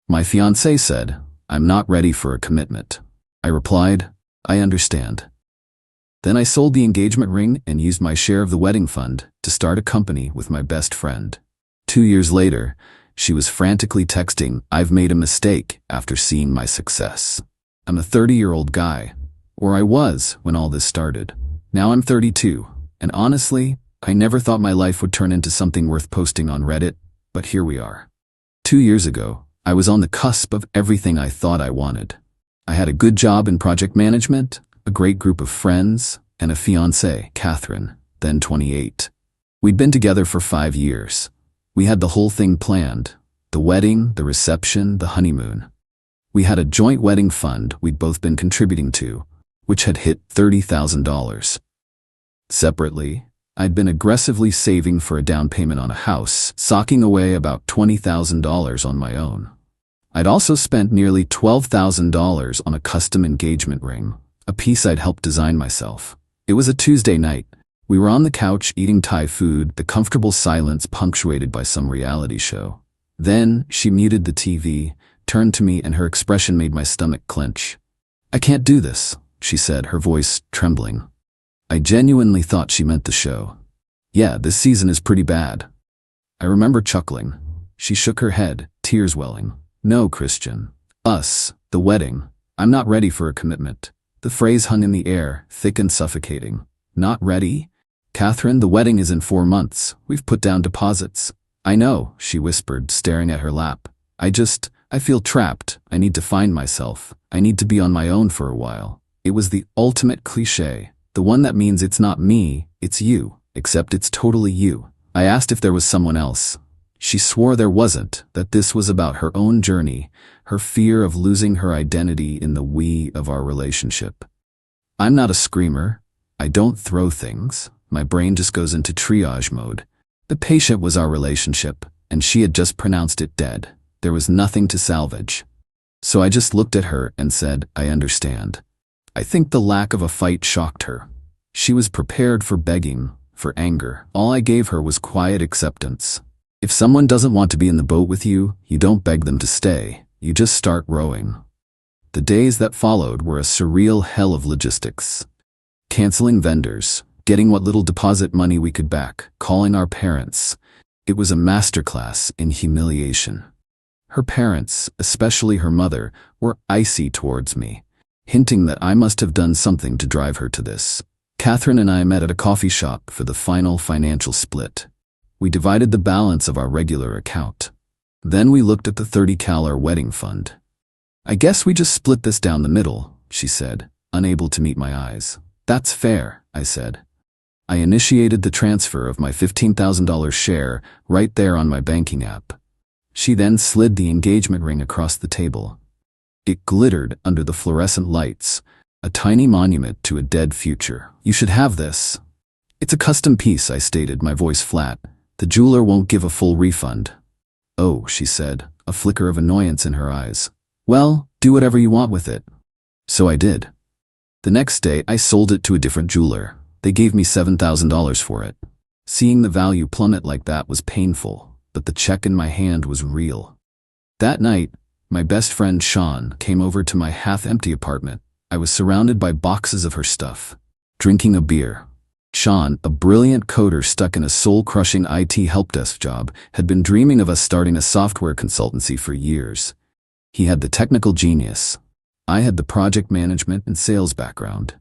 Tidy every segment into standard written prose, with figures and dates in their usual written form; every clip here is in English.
My fiancée said, "I'm not ready for a commitment." I replied, "I understand." Then I sold the engagement ring and used my share of the wedding fund to start a company with my best friend. 2 years later, she was frantically texting, "I've made a mistake," after seeing my success. I'm a 30-year-old guy, or I was when all this started. Now I'm 32, and honestly, I never thought my life would turn into something worth posting on Reddit, but here we are. 2 years ago, I was on the cusp of everything I thought I wanted. I had a good job in project management, a great group of friends, and a fiancée, Catherine, then 28. We'd been together for 5 years. We had the whole thing planned: the wedding, the reception, the honeymoon. We had a joint wedding fund we'd both been contributing to, which had hit $30,000. Separately, I'd been aggressively saving for a down payment on a house, socking away about $20,000 on my own. I'd also spent nearly $12,000 on a custom engagement ring, a piece I'd helped design myself. It was a Tuesday night. We were on the couch eating Thai food, the comfortable silence punctuated by some reality show. Then she muted the TV, turned to me, and her expression made my stomach clench. "I can't do this," she said, her voice trembling. I genuinely thought she meant the show. "Yeah, this season is pretty bad." I remember chuckling. She shook her head, tears welling. "No, Christian. Us, the wedding. I'm not ready for a commitment." The phrase hung in the air, thick and suffocating. "Not ready? Catherine, the wedding is in 4 months. We've put down deposits." "I know," she whispered, staring at her lap. I feel trapped. I need to find myself. I need to be on my own for a while." It was the ultimate cliché, the one that means it's not me, it's you, except it's totally you. I asked if there was someone else. She swore there wasn't, that this was about her own journey, her fear of losing her identity in the we of our relationship. I'm not a screamer. I don't throw things. My brain just goes into triage mode. The patient was our relationship, and she had just pronounced it dead. There was nothing to salvage. So I just looked at her and said, "I understand." I think the lack of a fight shocked her. She was prepared for begging, for anger. All I gave her was quiet acceptance. If someone doesn't want to be in the boat with you, you don't beg them to stay. You just start rowing. The days that followed were a surreal hell of logistics. Canceling vendors, getting what little deposit money we could back, calling our parents. It was a masterclass in humiliation. Her parents, especially her mother, were icy towards me, hinting that I must have done something to drive her to this. Catherine and I met at a coffee shop for the final financial split. We divided the balance of our regular account. Then we looked at the $30,000 wedding fund. "I guess we just split this down the middle," she said, unable to meet my eyes. "That's fair," I said. I initiated the transfer of my $15,000 share right there on my banking app. She then slid the engagement ring across the table. It glittered under the fluorescent lights, a tiny monument to a dead future. "You should have this." "It's a custom piece," I stated, my voice flat. "The jeweler won't give a full refund." "Oh," she said, a flicker of annoyance in her eyes. "Well, do whatever you want with it." So I did. The next day, I sold it to a different jeweler. They gave me $7,000 for it. Seeing the value plummet like that was painful, but the check in my hand was real. That night, my best friend Sean came over to my half-empty apartment. I was surrounded by boxes of her stuff, drinking a beer. Sean, a brilliant coder stuck in a soul-crushing IT helpdesk job, had been dreaming of us starting a software consultancy for years. He had the technical genius. I had the project management and sales background.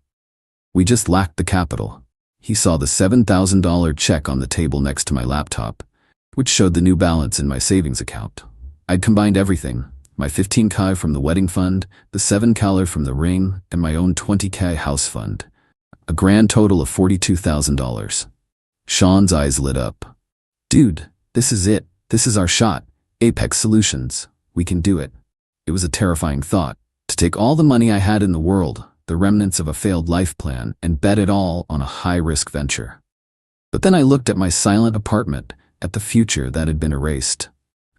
We just lacked the capital. He saw the $7,000 check on the table next to my laptop, which showed the new balance in my savings account. I'd combined everything: my $15,000 from the wedding fund, the $7,000 from the ring, and my own $20,000 house fund. A grand total of $42,000. Sean's eyes lit up. "Dude, this is it. This is our shot. Apex Solutions. We can do it." It was a terrifying thought, to take all the money I had in the world, the remnants of a failed life plan, and bet it all on a high-risk venture. But then I looked at my silent apartment, at the future that had been erased.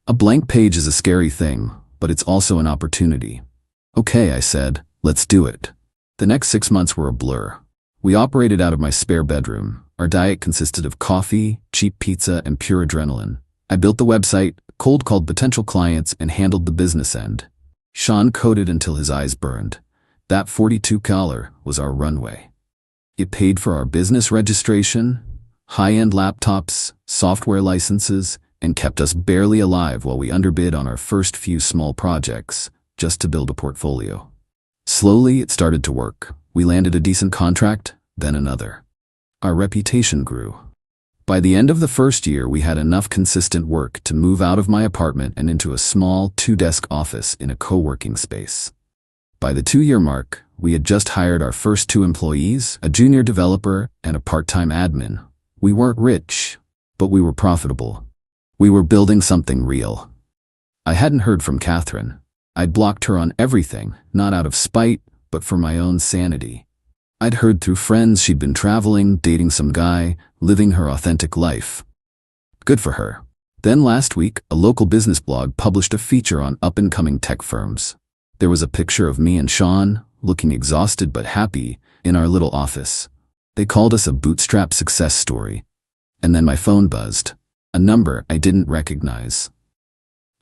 A blank page is a scary thing, but it's also an opportunity. "Okay," I said, "let's do it." The next 6 months were a blur. We operated out of my spare bedroom. Our diet consisted of coffee, cheap pizza, and pure adrenaline. I built the website, cold called potential clients, and handled the business end. Sean coded until his eyes burned. That $42 was our runway. It paid for our business registration, high-end laptops, software licenses, and kept us barely alive while we underbid on our first few small projects, just to build a portfolio. Slowly, it started to work. We landed a decent contract, then another. Our reputation grew. By the end of the first year, we had enough consistent work to move out of my apartment and into a small 2-desk office in a co-working space. By the 2-year mark, we had just hired our first 2 employees, a junior developer and a part-time admin. We weren't rich, but we were profitable. We were building something real. I hadn't heard from Catherine. I'd blocked her on everything, not out of spite, but for my own sanity. I'd heard through friends she'd been traveling, dating some guy, living her authentic life. Good for her. Then last week, a local business blog published a feature on up-and-coming tech firms. There was a picture of me and Sean, looking exhausted but happy, in our little office. They called us a bootstrap success story. And then my phone buzzed. A number I didn't recognize.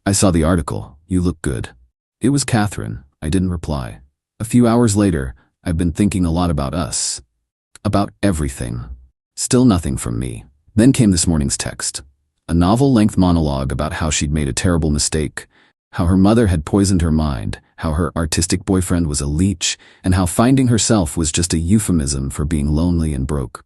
I saw the article. "You look good." It was Catherine. I didn't reply. A few hours later, I've been thinking a lot about us. About everything. Still nothing from me. Then came this morning's text. A novel-length monologue about how she'd made a terrible mistake, how her mother had poisoned her mind, how her artistic boyfriend was a leech, and how finding herself was just a euphemism for being lonely and broke.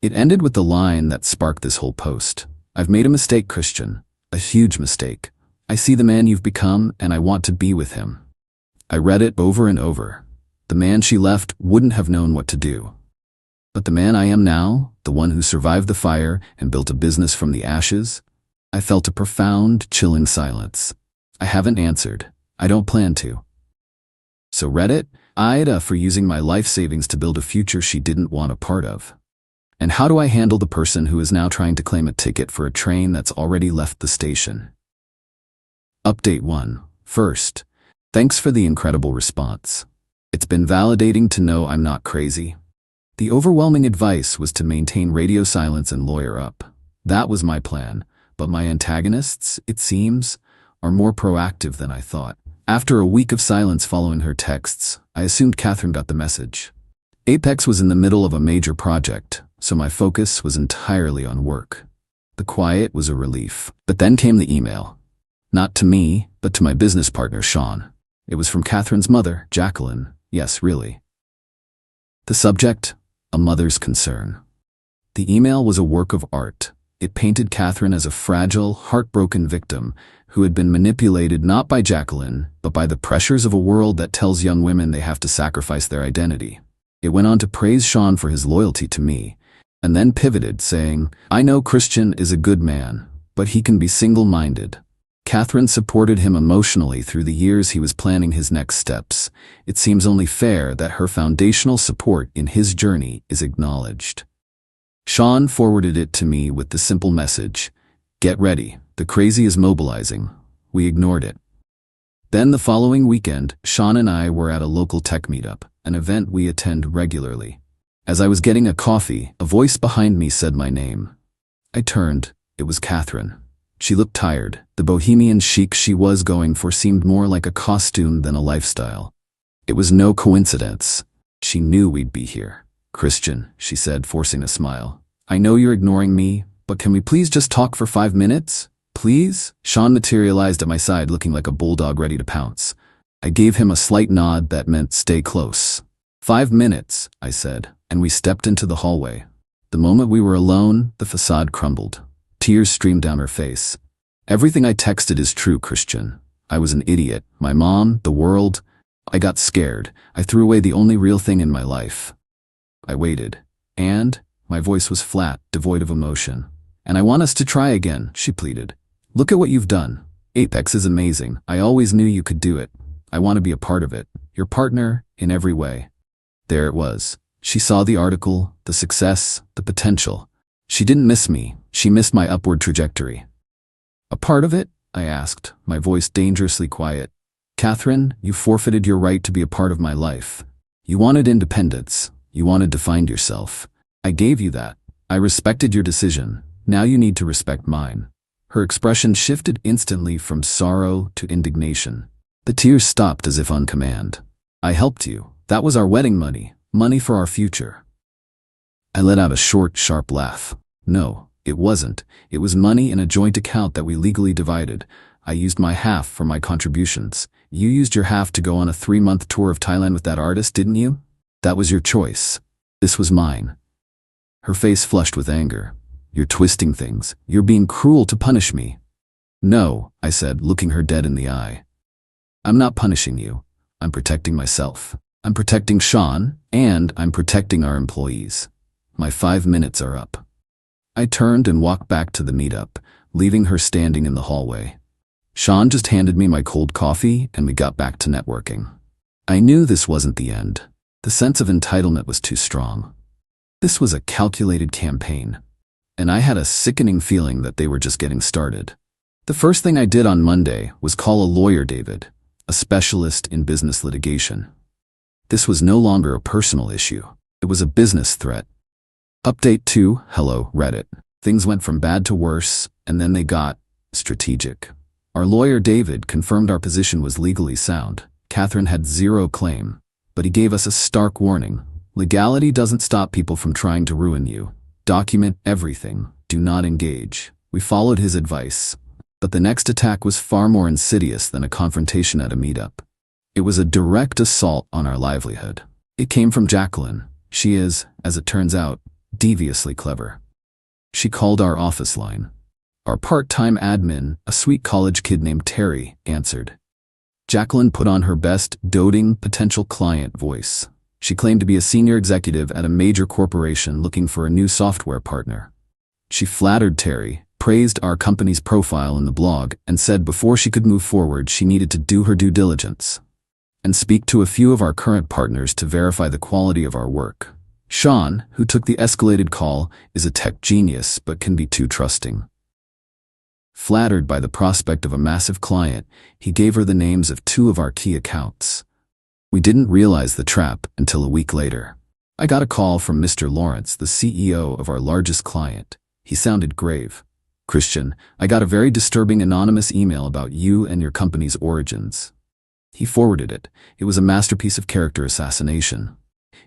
It ended with the line that sparked this whole post. "I've made a mistake, Christian. A huge mistake. I see the man you've become, and I want to be with him." I read it over and over. The man she left wouldn't have known what to do. But the man I am now, the one who survived the fire and built a business from the ashes, I felt a profound, chilling silence. I haven't answered. I don't plan to. So Reddit, Ida for using my life savings to build a future she didn't want a part of. And how do I handle the person who is now trying to claim a ticket for a train that's already left the station? Update 1. First, thanks for the incredible response. It's been validating to know I'm not crazy. The overwhelming advice was to maintain radio silence and lawyer up. That was my plan, but my antagonists, it seems, are more proactive than I thought. After a week of silence following her texts, I assumed Catherine got the message. Apex was in the middle of a major project, so my focus was entirely on work. The quiet was a relief. But then came the email. Not to me, but to my business partner, Sean. It was from Catherine's mother, Jacqueline. Yes, really. The subject, a mother's concern. The email was a work of art. It painted Catherine as a fragile, heartbroken victim who had been manipulated not by Jacqueline, but by the pressures of a world that tells young women they have to sacrifice their identity. It went on to praise Sean for his loyalty to me, and then pivoted, saying, "I know Christian is a good man, but he can be single-minded." Catherine supported him emotionally through the years he was planning his next steps. It seems only fair that her foundational support in his journey is acknowledged. Sean forwarded it to me with the simple message, "Get ready, the crazy is mobilizing." We ignored it. Then the following weekend, Sean and I were at a local tech meetup, an event we attend regularly. As I was getting a coffee, a voice behind me said my name. I turned. It was Catherine. She looked tired. The bohemian chic she was going for seemed more like a costume than a lifestyle. It was no coincidence. She knew we'd be here. "Christian," she said, forcing a smile. "I know you're ignoring me, but can we please just talk for 5 minutes? Please?" Sean materialized at my side looking like a bulldog ready to pounce. I gave him a slight nod that meant stay close. 5 minutes, I said, and we stepped into the hallway. The moment we were alone, the facade crumbled. Tears streamed down her face. "Everything I texted is true, Christian. I was an idiot. My mom, the world. I got scared. I threw away the only real thing in my life." I waited, and my voice was flat, devoid of emotion. "And I want us to try again," she pleaded. "Look at what you've done. Apex is amazing. I always knew you could do it. I want to be a part of it. Your partner, in every way." There it was. She saw the article, the success, the potential. She didn't miss me. She missed my upward trajectory. "A part of it?" I asked, my voice dangerously quiet. "Catherine, you forfeited your right to be a part of my life. You wanted independence. You wanted to find yourself. I gave you that. I respected your decision. Now you need to respect mine." Her expression shifted instantly from sorrow to indignation. The tears stopped as if on command. I helped you. That was our wedding money. Money for our future. I let out a short, sharp laugh. No, it wasn't. It was money in a joint account that we legally divided. I used my half for my contributions. You used your half to go on a 3-month tour of Thailand with that artist, didn't you? That was your choice. This was mine. Her face flushed with anger. You're twisting things. You're being cruel to punish me. No, I said, looking her dead in the eye. I'm not punishing you. I'm protecting myself. I'm protecting Sean, and I'm protecting our employees. My 5 minutes are up. I turned and walked back to the meetup, leaving her standing in the hallway. Sean just handed me my cold coffee, and we got back to networking. I knew this wasn't the end. The sense of entitlement was too strong. This was a calculated campaign, and I had a sickening feeling that they were just getting started. The first thing I did on Monday was call a lawyer, David, a specialist in business litigation. This was no longer a personal issue. It was a business threat. Update 2, hello, Reddit. Things went from bad to worse, and then they got strategic. Our lawyer, David, confirmed our position was legally sound. Catherine had zero claim, but he gave us a stark warning. Legality doesn't stop people from trying to ruin you. Document everything. Do not engage. We followed his advice. But the next attack was far more insidious than a confrontation at a meetup. It was a direct assault on our livelihood. It came from Jacqueline. She is, as it turns out, deviously clever. She called our office line. Our part-time admin, a sweet college kid named Terry, answered. Jacqueline put on her best, doting, potential client voice. She claimed to be a senior executive at a major corporation looking for a new software partner. She flattered Terry, praised our company's profile in the blog, and said before she could move forward she needed to do her due diligence and speak to a few of our current partners to verify the quality of our work. Sean, who took the escalated call, is a tech genius but can be too trusting. Flattered by the prospect of a massive client, he gave her the names of 2 of our key accounts. We didn't realize the trap until a week later. I got a call from Mr. Lawrence, the CEO of our largest client. He sounded grave. Christian, I got a very disturbing anonymous email about you and your company's origins. He forwarded it. It was a masterpiece of character assassination.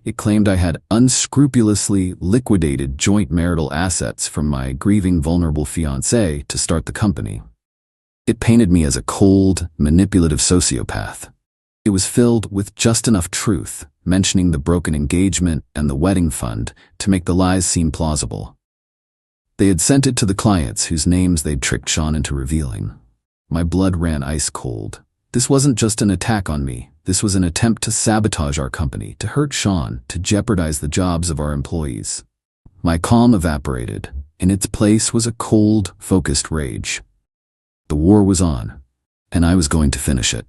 It claimed I had unscrupulously liquidated joint marital assets from my grieving vulnerable fiancée to start the company. It painted me as a cold, manipulative sociopath. It was filled with just enough truth, mentioning the broken engagement and the wedding fund to make the lies seem plausible. They had sent it to the clients whose names they'd tricked Sean into revealing. My blood ran ice cold. This wasn't just an attack on me. This was an attempt to sabotage our company, to hurt Sean, to jeopardize the jobs of our employees. My calm evaporated. In its place was a cold, focused rage. The war was on, and I was going to finish it.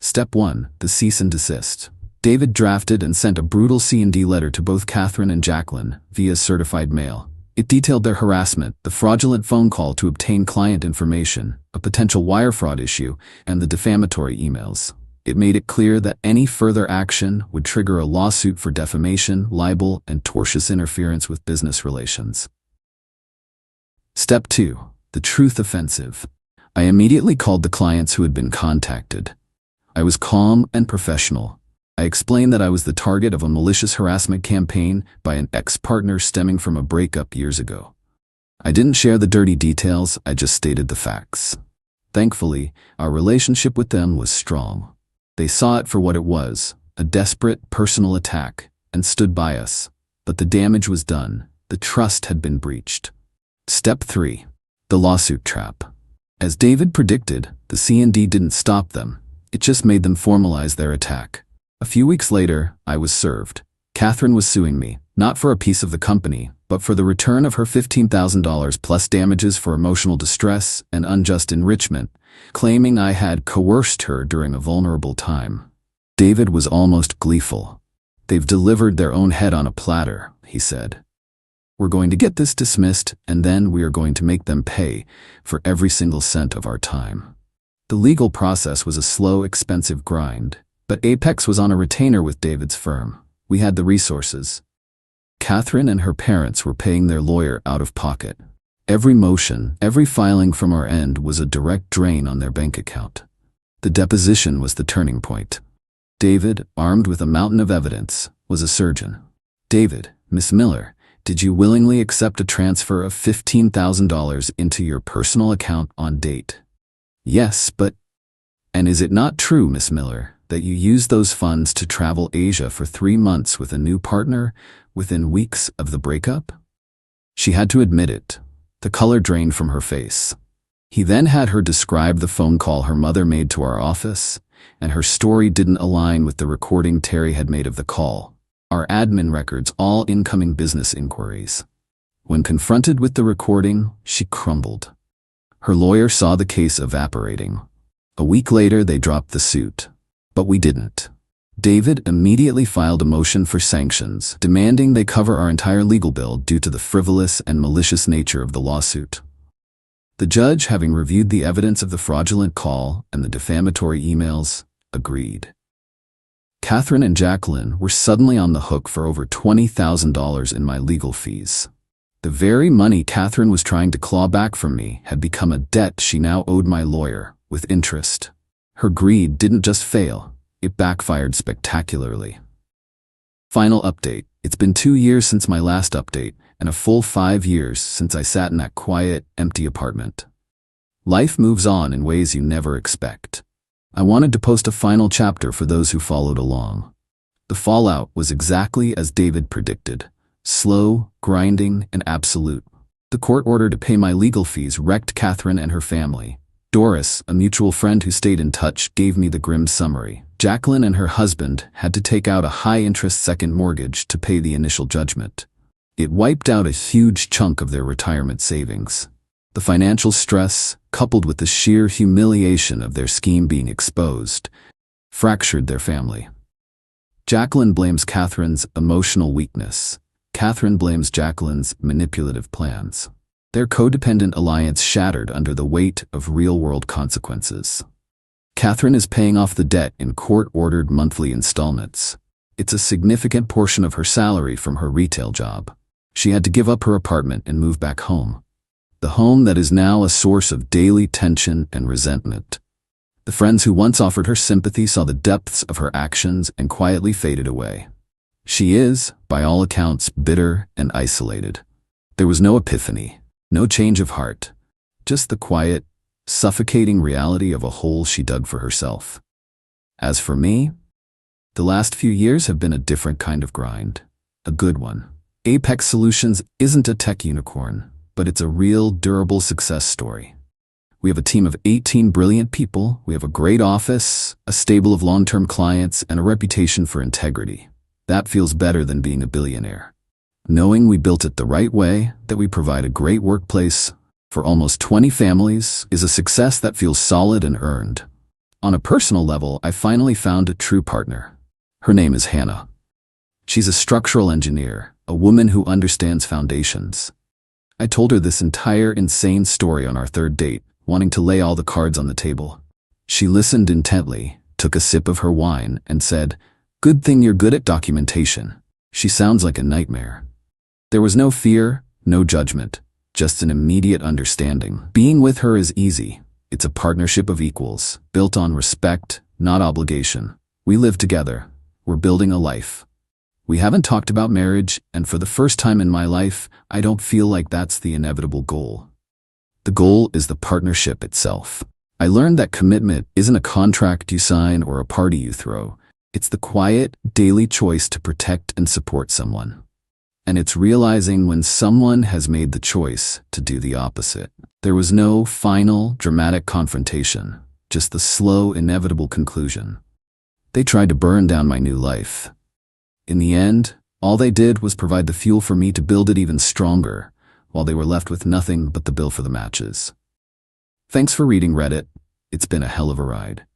Step 1, the cease and desist. David drafted and sent a brutal C&D letter to both Catherine and Jacqueline via certified mail. It detailed their harassment, the fraudulent phone call to obtain client information, a potential wire fraud issue, and the defamatory emails. It made it clear that any further action would trigger a lawsuit for defamation, libel, and tortious interference with business relations. Step 2, the truth offensive. I immediately called the clients who had been contacted. I was calm and professional. I explained that I was the target of a malicious harassment campaign by an ex-partner stemming from a breakup years ago. I didn't share the dirty details, I just stated the facts. Thankfully, our relationship with them was strong. They saw it for what it was, a desperate, personal attack, and stood by us. But the damage was done. The trust had been breached. Step 3. The lawsuit trap. As David predicted, the C&D didn't stop them. It just made them formalize their attack. A few weeks later, I was served. Catherine was suing me, not for a piece of the company, but for the return of her $15,000 plus damages for emotional distress and unjust enrichment, claiming I had coerced her during a vulnerable time. David was almost gleeful. They've delivered their own head on a platter, he said. We're going to get this dismissed, and then we are going to make them pay for every single cent of our time. The legal process was a slow, expensive grind. But Apex was on a retainer with David's firm. We had the resources. Catherine and her parents were paying their lawyer out of pocket. Every motion, every filing from our end was a direct drain on their bank account. The deposition was the turning point. David, armed with a mountain of evidence, was a surgeon. "David, Miss Miller, did you willingly accept a transfer of $15,000 into your personal account on date?" "Yes, but—" "And is it not true, Miss Miller, that you used those funds to travel Asia for 3 months with a new partner within weeks of the breakup?" She had to admit it. The color drained from her face. He then had her describe the phone call her mother made to our office, and her story didn't align with the recording Terry had made of the call. Our admin records all incoming business inquiries. When confronted with the recording, she crumbled. Her lawyer saw the case evaporating. A week later, they dropped the suit. But we didn't. David immediately filed a motion for sanctions, demanding they cover our entire legal bill due to the frivolous and malicious nature of the lawsuit. The judge, having reviewed the evidence of the fraudulent call and the defamatory emails, agreed. Catherine and Jacqueline were suddenly on the hook for over $20,000 in my legal fees. The very money Catherine was trying to claw back from me had become a debt she now owed my lawyer, with interest. Her greed didn't just fail, it backfired spectacularly. Final update. It's been 2 years since my last update, and a full 5 years since I sat in that quiet, empty apartment. Life moves on in ways you never expect. I wanted to post a final chapter for those who followed along. The fallout was exactly as David predicted. Slow, grinding, and absolute. The court order to pay my legal fees wrecked Catherine and her family. Doris, a mutual friend who stayed in touch, gave me the grim summary. Jacqueline and her husband had to take out a high-interest second mortgage to pay the initial judgment. It wiped out a huge chunk of their retirement savings. The financial stress, coupled with the sheer humiliation of their scheme being exposed, fractured their family. Jacqueline blames Catherine's emotional weakness. Catherine blames Jacqueline's manipulative plans. Their codependent alliance shattered under the weight of real-world consequences. Catherine is paying off the debt in court-ordered monthly installments. It's a significant portion of her salary from her retail job. She had to give up her apartment and move back home. The home that is now a source of daily tension and resentment. The friends who once offered her sympathy saw the depths of her actions and quietly faded away. She is, by all accounts, bitter and isolated. There was no epiphany. No change of heart, just the quiet, suffocating reality of a hole she dug for herself. As for me, the last few years have been a different kind of grind, a good one. Apex Solutions isn't a tech unicorn, but it's a real, durable success story. We have a team of 18 brilliant people, we have a great office, a stable of long-term clients, and a reputation for integrity. That feels better than being a billionaire. Knowing we built it the right way, that we provide a great workplace for almost 20 families, is a success that feels solid and earned. On a personal level, I finally found a true partner. Her name is Hannah. She's a structural engineer, a woman who understands foundations. I told her this entire insane story on our 3rd date, wanting to lay all the cards on the table. She listened intently, took a sip of her wine, and said, "Good thing you're good at documentation. She sounds like a nightmare." There was no fear, no judgment, just an immediate understanding. Being with her is easy. It's a partnership of equals, built on respect, not obligation. We live together. We're building a life. We haven't talked about marriage, and for the first time in my life, I don't feel like that's the inevitable goal. The goal is the partnership itself. I learned that commitment isn't a contract you sign or a party you throw. It's the quiet, daily choice to protect and support someone. And it's realizing when someone has made the choice to do the opposite. There was no final, dramatic confrontation, just the slow, inevitable conclusion. They tried to burn down my new life. In the end, all they did was provide the fuel for me to build it even stronger, while they were left with nothing but the bill for the matches. Thanks for reading, Reddit. It's been a hell of a ride.